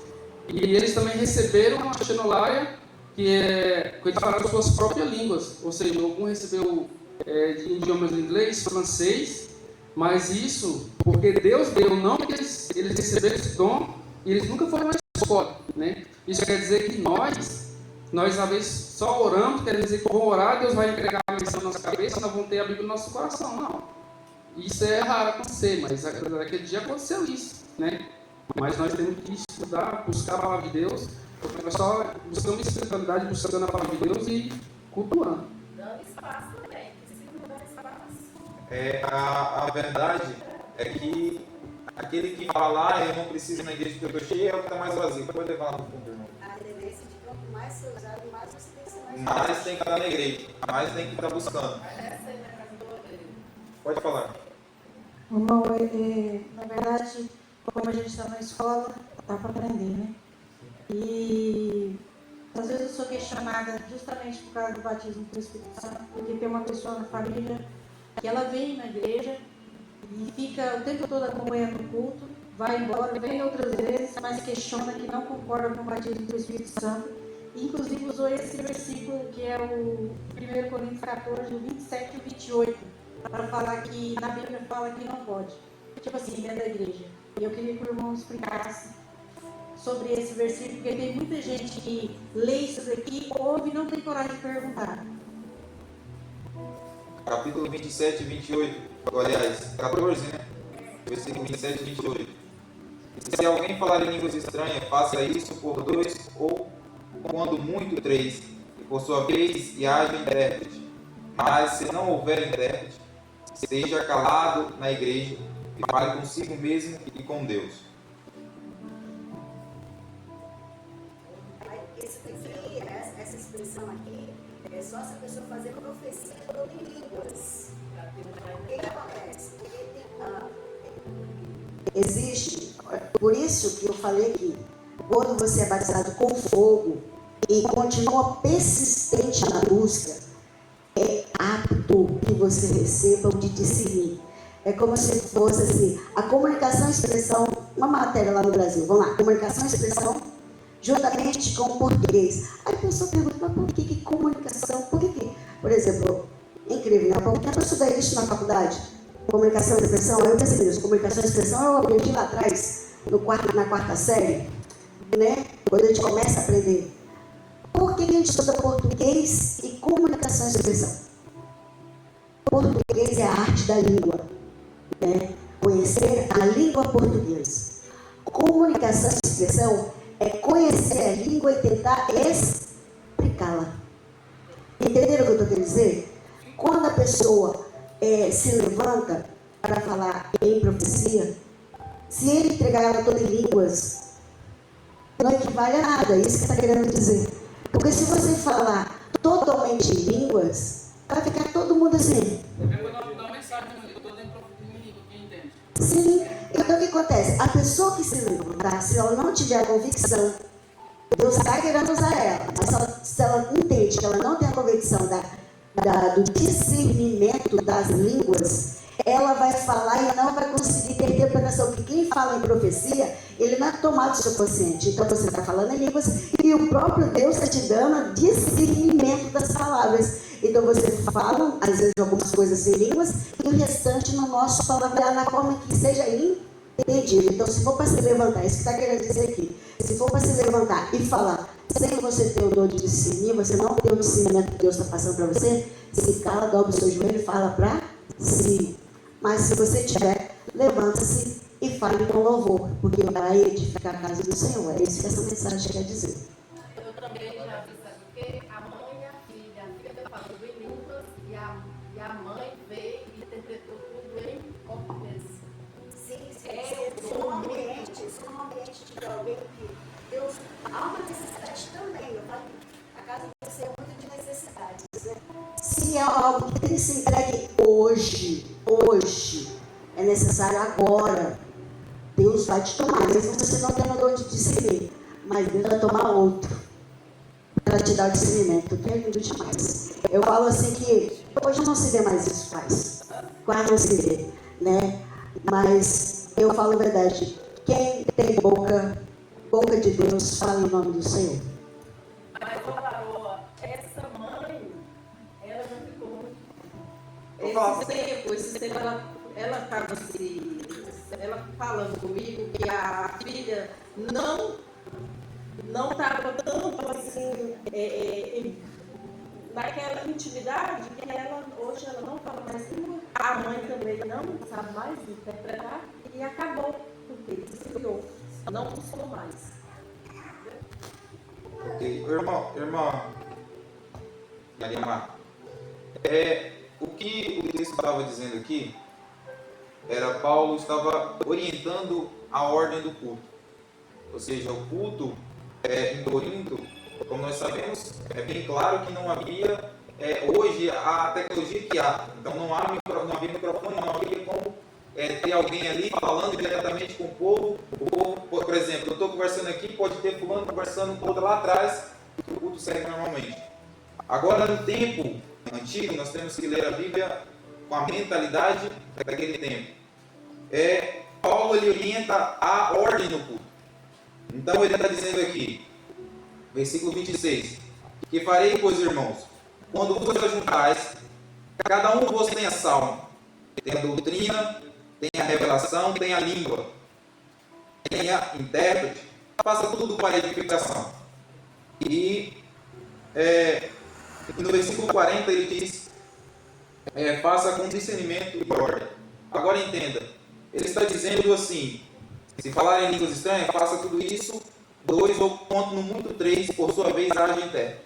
e eles também receberam a xenolária, que é falar as suas próprias línguas, ou seja, algum recebeu de idiomas inglês, francês, mas isso porque Deus deu, não que eles receberam esse dom e eles nunca foram na escola, né? Isso quer dizer que nós às vezes só oramos, quer dizer que vou orar, Deus vai entregar a missão na nossa cabeça, nós vamos ter a Bíblia no nosso coração. Não, isso é raro acontecer, mas naquele dia aconteceu isso, né? Mas nós temos que estudar, buscar a palavra de Deus, porque nós só buscamos espiritualidade, buscando a palavra de Deus e cultuando. Dando espaço também, precisa dar espaço. A verdade é que aquele que fala, eu não preciso ir na igreja porque eu estou cheio, é o que está mais vazio. Pode levar lá no fundo, irmão. A tendência de quanto mais ser usado, mais você tem que ser mais Mais tem que estar na igreja, mais tem que estar buscando. Essa aí na casa do Rodrigo. Pode falar. Irmão, na verdade, como a gente está na escola, dá para aprender, né? E às vezes eu sou questionada justamente por causa do batismo com o Espírito Santo, porque tem uma pessoa na família que ela vem na igreja e fica o tempo todo acompanhando o culto, vai embora, vem outras vezes, mas questiona que não concorda com o batismo do Espírito Santo. Inclusive usou esse versículo que é o 1 Coríntios 14, 27 e 28, para falar que na Bíblia fala que não pode. Tipo assim, dentro da igreja. E eu queria que o irmão explicasse sobre esse versículo, porque tem muita gente que lê isso daqui, ouve e não tem coragem de perguntar. Capítulo 27 e 28, aliás, 14, né? Versículo 27 e 28. E se alguém falar em línguas estranhas, faça isso por 2 ou, quando muito, 3, e por sua vez, e haja intérprete. Mas se não houver intérprete, esteja calado na igreja e fale consigo mesmo e com Deus. Essa expressão aqui é só se a pessoa fazer profecia em línguas. O que acontece? Existe, por isso que eu falei que quando você é batizado com fogo e continua persistente na busca, é apto que você receba o de discernir. É como se fosse assim, a comunicação e expressão, uma matéria lá no Brasil, vamos lá, comunicação e expressão, juntamente com o português. Aí a pessoa pergunta, mas por que comunicação? Por que? Por exemplo, incrível, né? Por que eu estudei isso na faculdade? Comunicação e expressão, eu percebi isso. Comunicação e expressão eu aprendi lá atrás, na quarta série, né? Quando a gente começa a aprender. Por que a gente estuda português e comunicação e expressão? Português é a arte da língua, né? Conhecer a língua portuguesa. Comunicação e expressão é conhecer a língua e tentar explicá-la. Entenderam o que eu estou querendo dizer? Quando a pessoa se levanta para falar em profecia, se ele entregar ela toda em línguas, não equivale a nada, é isso que está querendo dizer. Porque se você falar totalmente em línguas, vai ficar todo mundo assim. Eu vou dar uma mensagem, eu estou dentro de língua, quem entende? Sim, então o que acontece? A pessoa que se levantar, se ela não tiver a convicção, Deus está querendo usar ela, mas se ela entende que ela não tem a convicção do discernimento das línguas, ela vai falar e não vai conseguir ter interpretação, porque quem fala em profecia, ele não é tomado do seu consciente. Então você está falando em línguas e o próprio Deus está te dando discernimento das palavras. Então você fala, às vezes, algumas coisas em línguas e o restante no nosso palavrear na forma que seja entendido. Então, se for para se levantar, isso que está querendo dizer aqui, se for para se levantar e falar, sem você ter o dom de discernir, você não tem o discernimento que Deus está passando para você, se cala, dobra o seu joelho e fala para si. Mas se você tiver, levanta-se e fale com louvor, porque vai edificar a casa do Senhor. É isso que essa mensagem quer dizer. Eu também já vi, sabe o quê? A mãe e a filha falando em línguas e a mãe veio e interpretou tudo em português. Sim, isso é um ambiente de alguém que Deus há uma necessidade também. Eu falo que a casa do Senhor é muito de necessidades, né? Se é algo que tem que ser entregue hoje, é necessário agora, Deus vai te tomar, mesmo você não tendo dor de discernir, mas Deus vai tomar outro para te dar o discernimento, que é lindo demais. Eu falo assim que hoje não se vê mais isso, quase não se vê, né? Mas eu falo a verdade, quem tem boca de Deus, fala em nome do Senhor. Mas, ô Laroa, essa mãe, ela já ficou muito. Esse tempo ela estava assim, ela falando comigo que a filha não estava tanto assim, naquela intimidade que hoje ela não fala mais língua. A mãe também não sabe mais interpretar e acabou, porque desviou, não funcionou mais. Ok, irmã Maria, o que o texto estava dizendo aqui era Paulo estava orientando a ordem do culto. Ou seja, o culto em Corinto, como nós sabemos, é bem claro que não havia hoje a tecnologia que há. Então não havia microfone, não havia como ter alguém ali falando diretamente com o povo. O povo, por exemplo, eu estou conversando aqui, pode ter fulano conversando com outro lá atrás, que o culto segue normalmente. Agora, no tempo antigo, nós temos que ler a Bíblia com a mentalidade daquele tempo. Paulo ele orienta a ordem no culto. Então ele está dizendo aqui, versículo 26, que farei, pois, irmãos, quando vos ajuntais, cada um de vós tenha salmo, tenha doutrina, tenha revelação, tenha língua, tenha intérprete, faça tudo para edificação. E no versículo 40 ele diz, faça com discernimento e ordem. Agora entenda, ele está dizendo assim, se falarem línguas estranhas, faça tudo isso, 2 ou quanto no muito 3, por sua vez haja intérprete.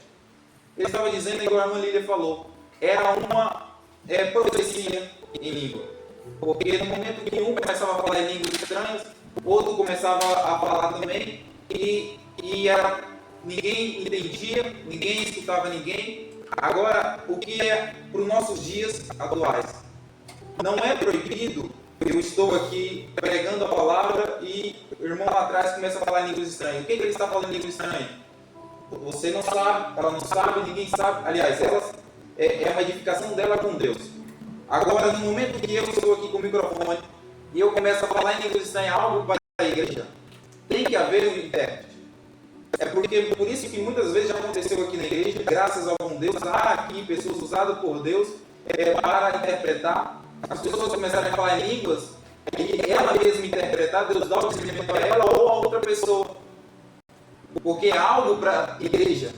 Ele estava dizendo, igual a irmã Lília falou, era uma profecia em língua. Porque no momento que um começava a falar em línguas estranhas, outro começava a falar também, e ninguém entendia, ninguém escutava ninguém. Agora, o que é para os nossos dias atuais? Não é proibido, eu estou aqui pregando a palavra e o irmão lá atrás começa a falar em línguas estranhas. O que ele está falando em língua estranha? Você não sabe, ela não sabe, ninguém sabe. Aliás, é uma edificação dela com Deus. Agora, no momento que eu estou aqui com o microfone e eu começo a falar em línguas estranhas, algo para a igreja, tem que haver um intérprete. É porque por isso que muitas vezes já aconteceu aqui na igreja, graças a um Deus, há aqui pessoas usadas por Deus para interpretar. As pessoas começarem a falar em línguas e ela mesma interpretar, Deus dá o discernimento a ela ou a outra pessoa. Porque é algo para a igreja.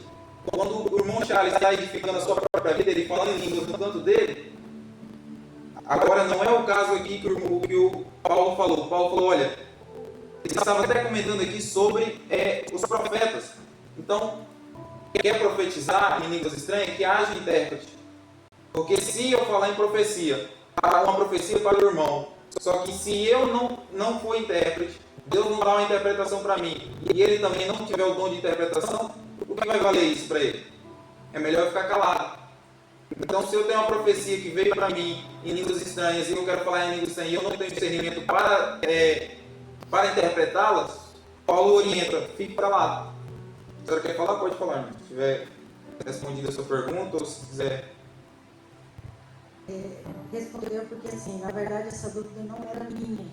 Quando o irmão Charles está edificando a sua própria vida, ele fala em línguas no canto dele. Agora não é o caso aqui que o Paulo falou. O Paulo falou, olha, ele estava até comentando aqui sobre os profetas. Então, quer profetizar em línguas estranhas, que haja intérprete. Porque se eu falar em profecia, uma profecia para o irmão, só que se eu não for intérprete, Deus não dá uma interpretação para mim, e ele também não tiver o dom de interpretação, o que vai valer isso para ele? É melhor eu ficar calado. Então, se eu tenho uma profecia que veio para mim em línguas estranhas, e eu quero falar em línguas estranhas, e eu não tenho discernimento para interpretá-las, Paulo orienta, fique para lá. Se você quer falar, pode falar, se tiver respondido a sua pergunta, ou se quiser... Respondeu porque, assim, na verdade, essa dúvida não era minha.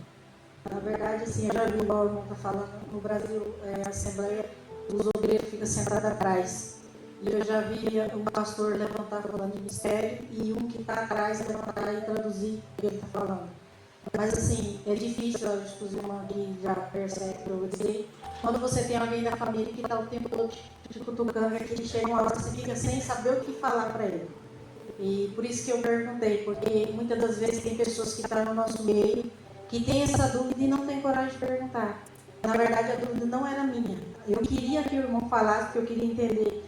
Na verdade, assim, eu já vi, igual o irmão está falando, no Brasil, a Assembleia, os obreiros ficam sentados atrás. E eu já vi um pastor levantar falando de mistério e um que está atrás levantar e traduzir o que ele está falando. Mas, assim, é difícil, acho que os irmãos aqui já percebem o que eu vou dizer. Quando você tem alguém da família que está o tempo todo te cutucando, é que chega uma hora que você fica sem saber o que falar para ele. E por isso que eu perguntei, porque muitas das vezes tem pessoas que estão no nosso meio, que tem essa dúvida e não tem coragem de perguntar. Na verdade, a dúvida não era minha. Eu queria que o irmão falasse, porque eu queria entender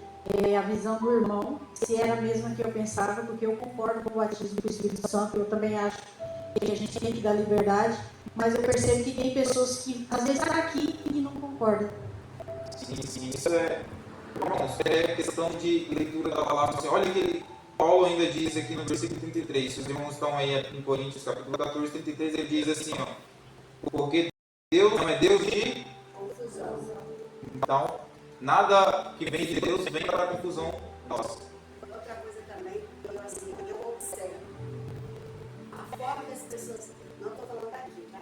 a visão do irmão, se era a mesma que eu pensava, porque eu concordo com o batismo do Espírito Santo, eu também acho que a gente tem que dar liberdade, mas eu percebo que tem pessoas que às vezes estão aqui e não concordam. Sim, isso é questão de leitura da palavra. Assim, olha que Paulo ainda diz aqui no versículo 33, se os irmãos estão aí em Coríntios, capítulo 14, 33, ele diz assim, porque Deus não é Deus de confusão. Então, nada que vem de Deus vem para a confusão nossa. Outra coisa também, eu observo a forma que as pessoas, não estou falando daqui, tá?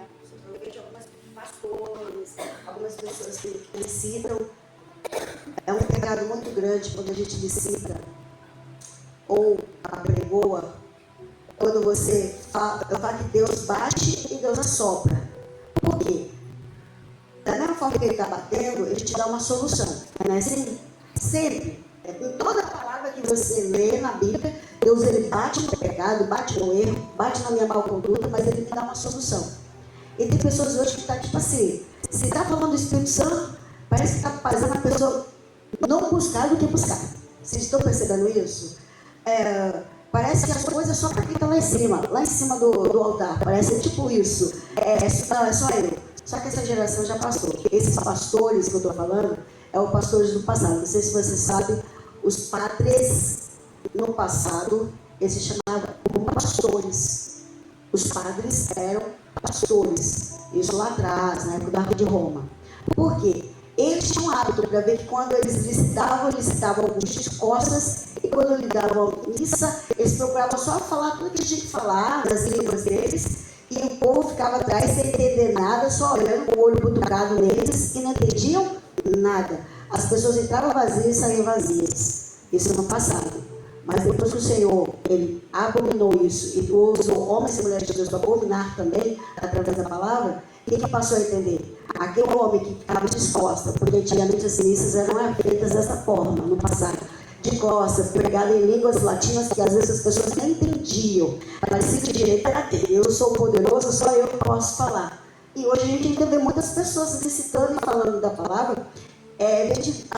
Eu vejo algumas pastores, algumas pessoas que citam. É um pecado muito grande quando a gente licita ou apregoa, quando você fala, eu falo que Deus bate e Deus assopra. Por quê? Da mesma forma que ele está batendo, ele te dá uma solução. Não é assim? Sempre. Em toda a palavra que você lê na Bíblia, Deus ele bate no pecado, bate no erro, bate na minha mal conduta, mas ele me dá uma solução. E tem pessoas hoje que estão tipo assim, se está falando do Espírito Santo, parece que está fazendo a pessoa não buscar do que buscar. Vocês estão percebendo isso? Parece que as coisas só para quem está lá em cima do altar. Parece tipo isso. É só eu. Só que essa geração já passou. Esses pastores que eu estou falando, os pastores do passado. Não sei se você sabe, os padres no passado, eles se chamavam como pastores. Os padres eram pastores. Isso lá atrás, na época da Arca de Roma. Por quê? Eles tinham um hábito para ver que quando eles licitavam alguns de costas, e quando eles davam missa, eles procuravam só falar tudo que tinha que falar, nas línguas deles, e o povo ficava atrás sem entender nada, só olhando com o olho cutucado neles, e não entendiam nada. As pessoas entravam vazias e saíam vazias. Isso no passado. Mas depois que o Senhor, ele abominou isso, e usou homens e mulheres de Deus para abominar também, através da palavra, quem que passou a entender? Aquele homem que ficava de costas, porque antigamente as missas eram feitas dessa forma, no passado. De costas, pregado em línguas latinas que às vezes as pessoas nem entendiam. Parecia que o direito era dele. Eu sou poderoso, só eu que posso falar. E hoje a gente ainda vê muitas pessoas recitando e falando da palavra.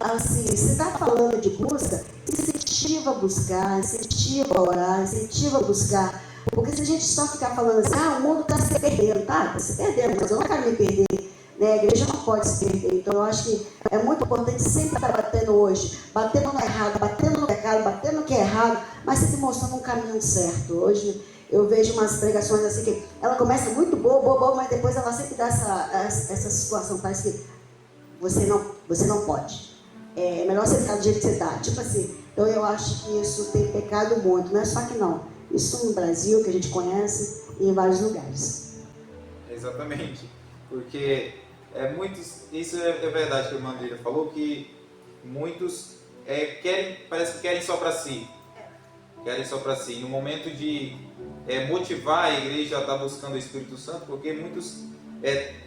Assim, se está falando de busca, incentiva a buscar, incentiva a orar, incentiva a buscar. Porque se a gente só ficar falando assim, o mundo está se perdendo, está se perdendo, mas eu não quero me perder. Né? A igreja não pode se perder. Então eu acho que é muito importante sempre estar batendo hoje, batendo no errado, batendo no pecado, batendo no que é errado, mas sempre mostrando um caminho certo. Hoje eu vejo umas pregações assim que ela começa muito boa, mas depois ela sempre dá essa situação, parece que você não pode. É melhor você ficar do jeito que você está. Tipo assim, então eu acho que isso tem pecado muito, não é só que não. Isso no Brasil, que a gente conhece, e em vários lugares. Exatamente. Porque isso é verdade que a irmã Andrea falou, que muitos parece que querem só para si. Querem só para si. No momento de motivar a igreja a estar buscando o Espírito Santo, porque muitos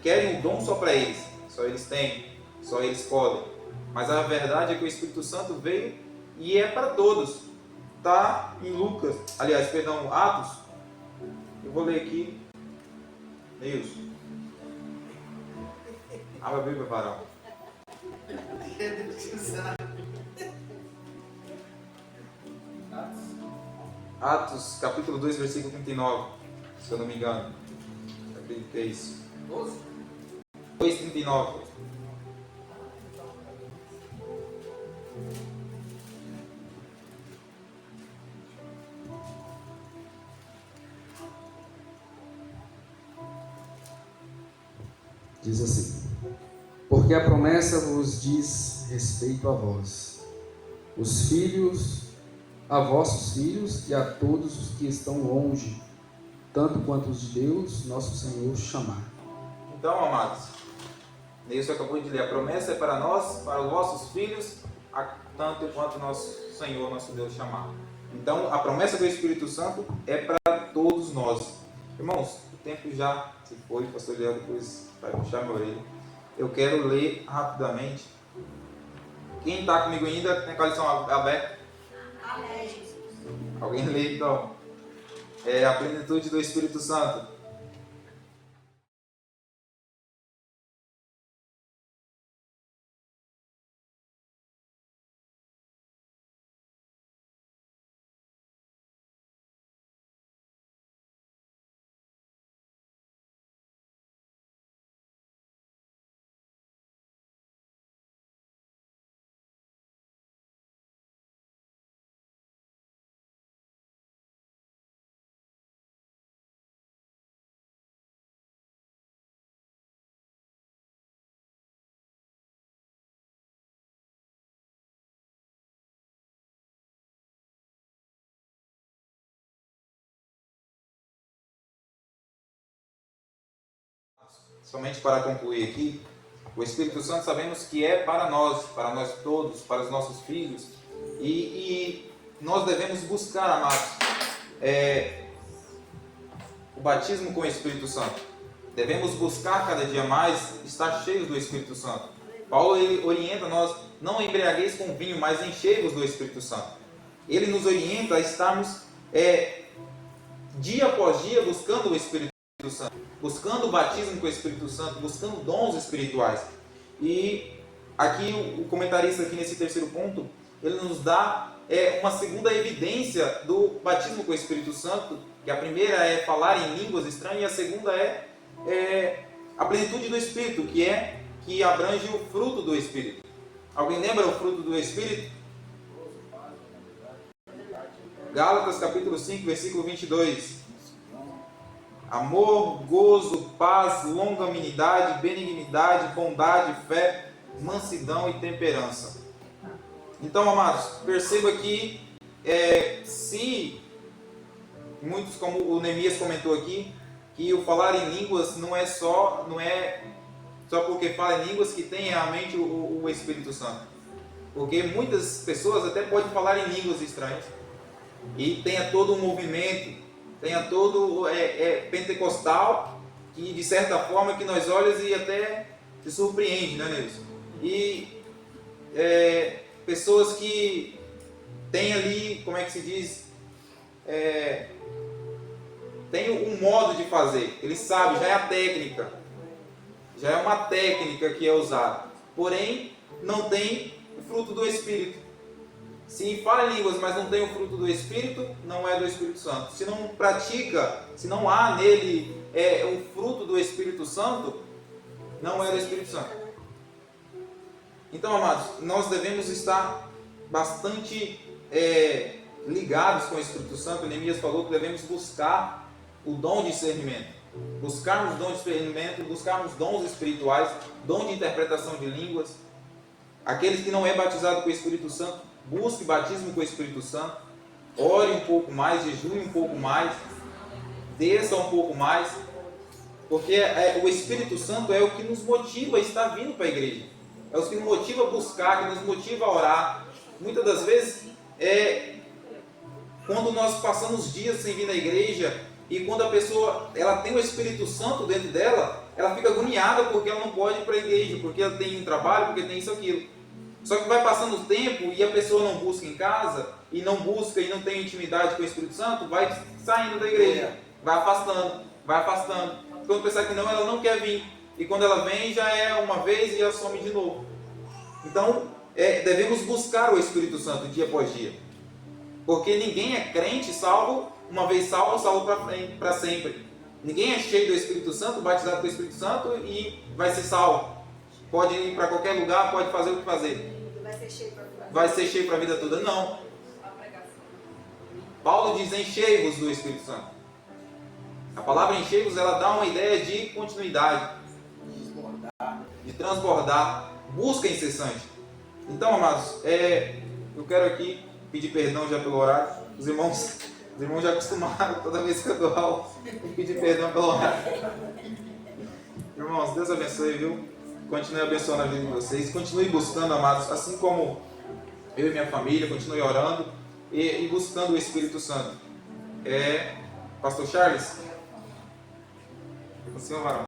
querem o dom só para eles. Só eles têm, só eles podem. Mas a verdade é que o Espírito Santo veio e é para todos. Está em Atos. Eu vou ler aqui. Neilson. Abra a Bíblia, varão. Atos, capítulo 2, versículo 39, se eu não me engano. Eu acredito que é isso. 2:39. Diz assim: porque a promessa vos diz respeito a vós, os filhos, a vossos filhos e a todos os que estão longe, tanto quanto os de Deus, nosso Senhor, chamar. Então, amados, Neilson acabou de ler, a promessa é para nós, para os vossos filhos, tanto quanto nosso Senhor, nosso Deus chamar. Então, a promessa do Espírito Santo é para todos nós. Irmãos, o tempo já se foi, o pastor Léo depois vai puxar minha orelha. Eu quero ler rapidamente. Quem está comigo ainda tem a lição aberta? Amém. Alguém lê então? A plenitude do Espírito Santo. Somente para concluir aqui, o Espírito Santo sabemos que é para nós todos, para os nossos filhos, e nós devemos buscar, amados, o batismo com o Espírito Santo. Devemos buscar cada dia mais estar cheios do Espírito Santo. Paulo ele orienta nós, não embriagueis com vinho, mas enchei-vos do Espírito Santo. Ele nos orienta a estarmos dia após dia buscando o Espírito Santo, buscando o batismo com o Espírito Santo, buscando dons espirituais. E aqui o comentarista aqui nesse terceiro ponto, ele nos dá uma segunda evidência do batismo com o Espírito Santo, que a primeira é falar em línguas estranhas e a segunda é a plenitude do Espírito, que abrange o fruto do Espírito. Alguém lembra o fruto do Espírito? Gálatas capítulo 5, versículo 22. Amor, gozo, paz, longanimidade, benignidade, bondade, fé, mansidão e temperança. Então, amados, perceba que se muitos, como o Neemias comentou aqui, que o falar em línguas não é só porque fala em línguas que tem a mente o Espírito Santo. Porque muitas pessoas até podem falar em línguas estranhas e tenha todo um movimento, tenha todo pentecostal, que de certa forma que nós olhamos e até se surpreende, né, Nilson? E pessoas que têm ali, como é que se diz, tem um modo de fazer, ele sabe, já é a técnica, já é uma técnica que é usada, porém não tem o fruto do Espírito. Se fala em línguas, mas não tem o fruto do Espírito, não é do Espírito Santo. Se não pratica, se não há nele o fruto do Espírito Santo, não é do Espírito Santo. Então, amados, nós devemos estar bastante ligados com o Espírito Santo. O Neemias falou que devemos buscar o dom de discernimento. Buscarmos dom de discernimento, buscarmos dons espirituais, dom de interpretação de línguas. Aqueles que não é batizado com o Espírito Santo, busque batismo com o Espírito Santo, ore um pouco mais, jejue um pouco mais, desça um pouco mais, porque o Espírito Santo é o que nos motiva a estar vindo para a igreja. é os que nos motivam a buscar, que nos motivam a orar. Muitas das vezes, quando nós passamos dias sem vir na igreja, e quando a pessoa ela tem o Espírito Santo dentro dela, ela fica agoniada porque ela não pode ir para a igreja, porque ela tem um trabalho, porque tem isso, aquilo. Só que vai passando o tempo e a pessoa não busca em casa, e não busca e não tem intimidade com o Espírito Santo, vai saindo da igreja, vai afastando. Quando pensar que não, ela não quer vir. E quando ela vem, já é uma vez e já some de novo. Então, devemos buscar o Espírito Santo dia após dia. Porque ninguém é crente salvo, uma vez salvo para sempre. Ninguém é cheio do Espírito Santo, batizado com o Espírito Santo e vai ser salvo. Pode ir para qualquer lugar, pode fazer o que fazer. Vai ser cheio para a vida toda? Não. Paulo diz: enchei-vos do Espírito Santo. A palavra enchei-vos, ela dá uma ideia de continuidade, de transbordar, busca incessante. Então, amados, eu quero aqui pedir perdão já pelo horário. Os irmãos já acostumaram, toda vez que eu dou aula, pedir perdão pelo horário. Irmãos, Deus abençoe, viu? Continue abençoando a vida de vocês. Continue buscando, amados, assim como eu e minha família, continue orando e buscando o Espírito Santo. Pastor Charles? O senhor, varão.